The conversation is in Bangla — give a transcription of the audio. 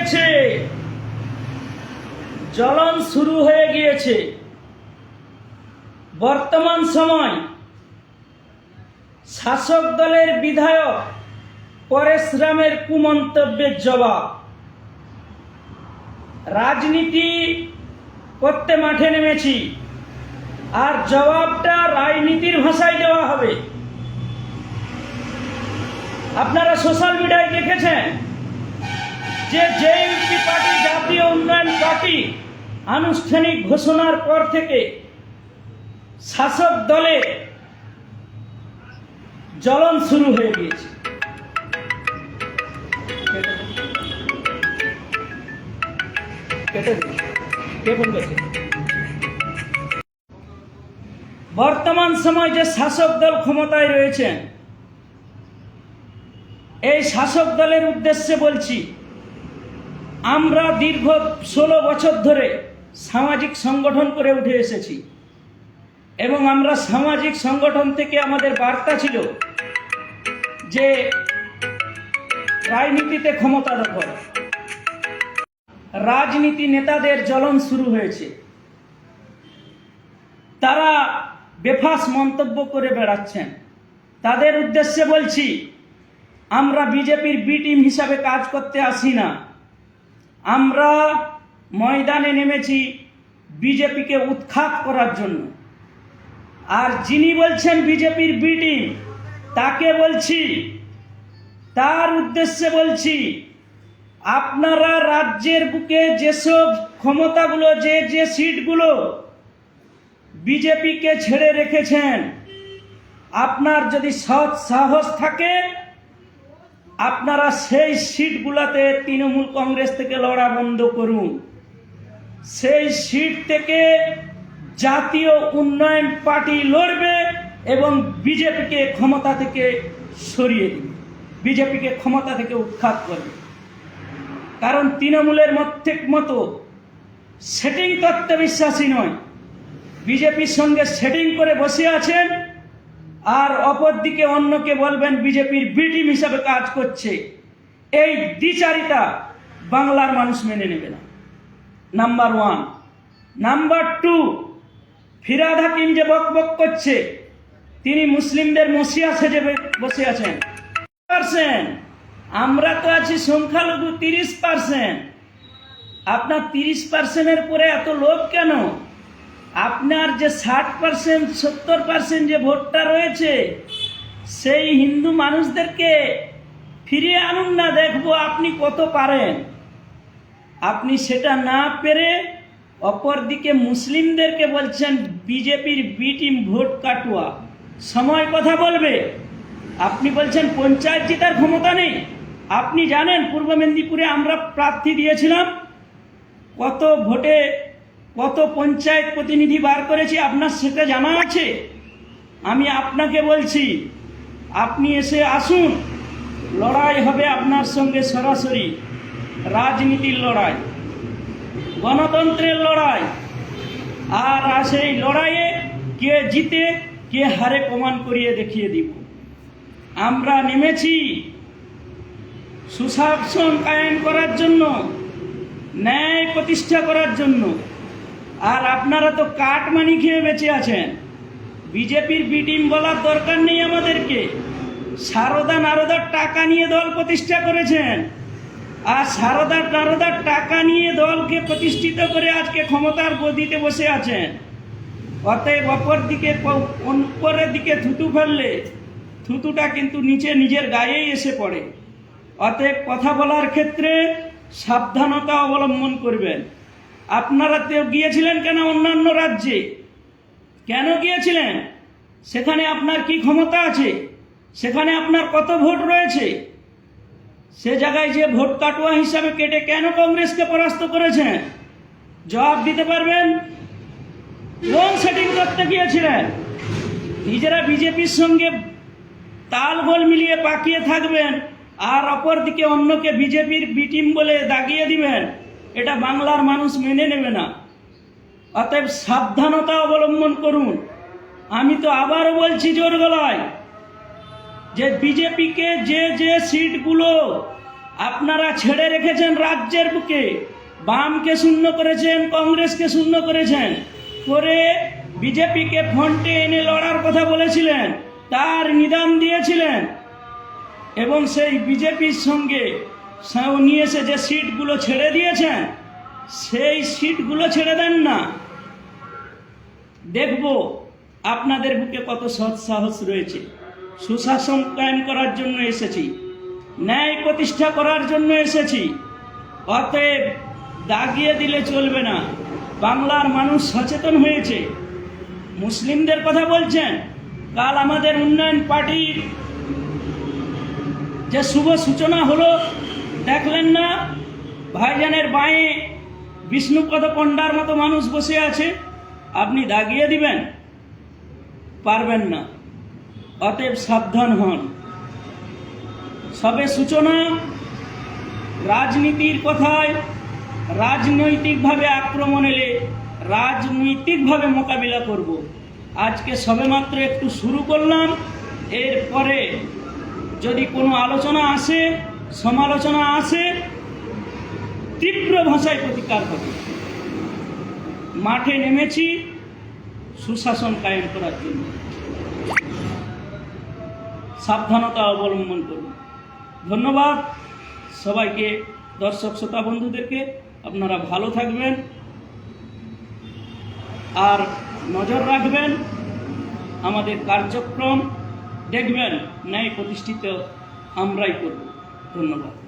গিয়েছে, জ্বলন শুরু হয়ে গিয়েছে। বর্তমান সময় শাসক দলের বিধায়ক পরেশ রামের কুমন্তব্যের জবাব। রাজনীতি করতে মাঠে নেমেছি, আর জবাবটা রাজনীতির ভাষায় দেওয়া হবে। আপনারা সোশ্যাল মিডিয়ায় দেখেছেন যে জেএমপি পার্টি, জাতীয় উন্নয়ন পার্টি, আনুষ্ঠানিক ঘোষণার পর থেকে শাসক দলে জ্বলন শুরু হয়ে গিয়েছে। বর্তমান সময় যে শাসক দল ক্ষমতায় রয়েছেন, এই শাসক দলের উদ্দেশ্যে বলছি, আমরা দীর্ঘ 16 বছর ধরে সামাজিক সংগঠন করে উঠে এসেছি এবং আমরা সামাজিক সংগঠন থেকে আমাদের বার্তা ছিল যে রাজনীতিতে ক্ষমতা দখল। রাজনীতি নেতাদের জ্বলন শুরু হয়েছে, তারা বেফাস মন্তব্য করে বেড়াচ্ছেন। তাদের উদ্দেশ্যে বলছি, আমরা বিজেপির বি টিম হিসাবে কাজ করতে আসি না। আমরা ময়দানে নেমেছি বিজেপিকে উৎখাত করার জন্য। আর যিনি বলছেন বিজেপির বি টিম, তাকে বলছি, তার উদ্দেশ্যে বলছি, আপনারা রাজ্যের বুকে যেসব ক্ষমতাগুলো, যে সিটগুলো বিজেপিকে ছেড়ে রেখেছেন, আপনার যদি সৎ সাহস থাকে, আপনারা সেই সিটগুলোতে তৃণমূল কংগ্রেস থেকে লড়া বন্ধ করুন। সেই সিট থেকে জাতীয় উন্নয়ন পার্টি লড়বে এবং বিজেপিকে ক্ষমতা থেকে সরিয়ে দিবে, বিজেপিকে ক্ষমতা থেকে উৎখাত করবে। কারণ তৃণমূলের মতো সেটিং তত্ত্বে বিশ্বাসী নয়। বিজেপির সঙ্গে সেটিং করে বসে আছেন, আর অপরদিকে অন্যকে বলবেন বিজেপির বি টিম হিসাবে কাজ করছে। এই দ্বিচারিতা বাংলার মানুষ মেনে নেবে না, নাম্বার 1। নাম্বার 2, ফিরহাদ হাকিম যে বকবক করছে, তিনি মুসলিমদের মসিয়া সেজে বসে আছেন। আমরা তো আছি সংখ্যালঘু 30%। আপনার 30%-এর পরে এত লোভ কেন? আপনার যে 60%, 70% যে ভোটটা রয়েছে, সেই হিন্দু মানুষদেরকে ফিরিয়ে আনুন না, দেখবো আপনি কত পারেন। আপনি সেটা না পেরে অপরদিকে মুসলিমদেরকে বলছেন বিজেপির বি টিম ভোট কাটুয়া। সময় কথা বলবে। আপনি বলছেন পঞ্চায়েত জেতার ক্ষমতা নেই। আপনি জানেন পূর্ব মেদিনীপুরে আমরা প্রার্থী দিয়েছিলাম, কত ভোটে কত পঞ্চায়েত প্রতিনিধি বার করেছি, আপনার সেটা জানা আছে। আমি আপনাকে বলছি, আপনি এসে আসুন, লড়াই হবে আপনার সঙ্গে সরাসরি। রাজনীতির লড়াই, গণতন্ত্রের লড়াই। আর সেই লড়াইয়ে কে জিতে কে হারে প্রমাণ করিয়ে দেখিয়ে দিব। আমরা নেমেছি সুশাসন কায়েম করার জন্য, ন্যায় প্রতিষ্ঠা করার জন্য। আর আপনারা তো কাটমানি খেয়ে বেঁচে আছেন। বিজেপির বি টিম বলার দরকার নেই আমাদেরকে। সারদা নারদার টাকা নিয়ে দল প্রতিষ্ঠা করেছেন, আর সারদা নারদার টাকা নিয়ে দলকে প্রতিষ্ঠিত করে আজকে ক্ষমতার গদিতে বসে আছেন। অতএব উপরের দিকে থুতু ফেললে থুতুটা কিন্তু নিচে নিজের গায়েই এসে পড়ে। অতএব কথা বলার ক্ষেত্রে সাবধানতা অবলম্বন করবেন। আপনারা তো গিয়েছিলেন কেন অন্যান্য রাজ্যে? কেন গিয়েছিলেন? সেখানে আপনার কি ক্ষমতা আছে? সেখানে আপনার কত ভোট রয়েছে? সে জায়গায় যে ভোট কাটুয়া হিসাবে কেটে কেন কংগ্রেসকে পরাস্ত করেছেন? জবাব দিতে পারবেন? কোন সেটিং করতে গিয়েছিলেন? নিজেরা বিজেপির সঙ্গে তালগোল মিলিয়ে পাকিয়ে থাকবেন, আর অপরদিকে অন্যকে বিজেপির বি টিম বলে দাগিয়ে দিবেন। এটা বাংলার মানুষ মেনে নেবে না। অতএব সাবধানতা অবলম্বন করুন। আমি তো আবারও বলছি জোর গলায় যে বিজেপিকে যে সিটগুলো আপনারা ছেড়ে রেখেছেন রাজ্যের বুকে, বামকে শূন্য করেছেন, কংগ্রেসকে শূন্য করেছেন, করে বিজেপিকে ফ্রন্টে এনে লড়ার কথা বলেছিলেন, তার নিদান দিয়েছিলেন। এবং সেই বিজেপির সঙ্গে নিয়ে এসে যে সিটগুলো ছেড়ে দিয়েছেন, সেই সিটগুলো ছেড়ে দেন না। দেখব আপনাদের বুকে কত সৎ সাহস রয়েছে। সুশাসন কায়েম করার জন্য এসেছি, ন্যায় প্রতিষ্ঠা করার জন্য এসেছি। অতএব দাগিয়ে দিলে চলবে না। বাংলার মানুষ সচেতন হয়েছে। মুসলিমদের কথা বলছেন, কাল আমাদের উন্নয়ন পার্টির যে শুভ সূচনা হলো, দেখলেন না? ভাইজানের বাঁয়ে বিষ্ণুপদ পণ্ডার মতো মানুষ বসে আছে। আপনি দাগিয়ে দিবেন? পারবেন না। অতএব সাবধান হন। সবে সূচনা। রাজনীতির কথায় রাজনৈতিকভাবে আক্রমণ এলে রাজনৈতিকভাবে মোকাবিলা করব। আজকে সবেমাত্র একটু শুরু করলাম। এরপরে যদি কোনো আলোচনা আসে, সমালোচনা আসে, তীব্র ভাষায় প্রতিকার হবে। মাঠে নেমেছি সুশাসন কায়েম করার জন্য। সাবধানতা অবলম্বন করুন। ধন্যবাদ সবাইকে, দর্শক শ্রোতা বন্ধুদেরকে। আপনারা ভালো থাকবেন আর নজর রাখবেন আমাদের কার্যক্রম। দেখবেন ন্যায় প্রতিষ্ঠিত আমরাই করব। ধন্যবাদ।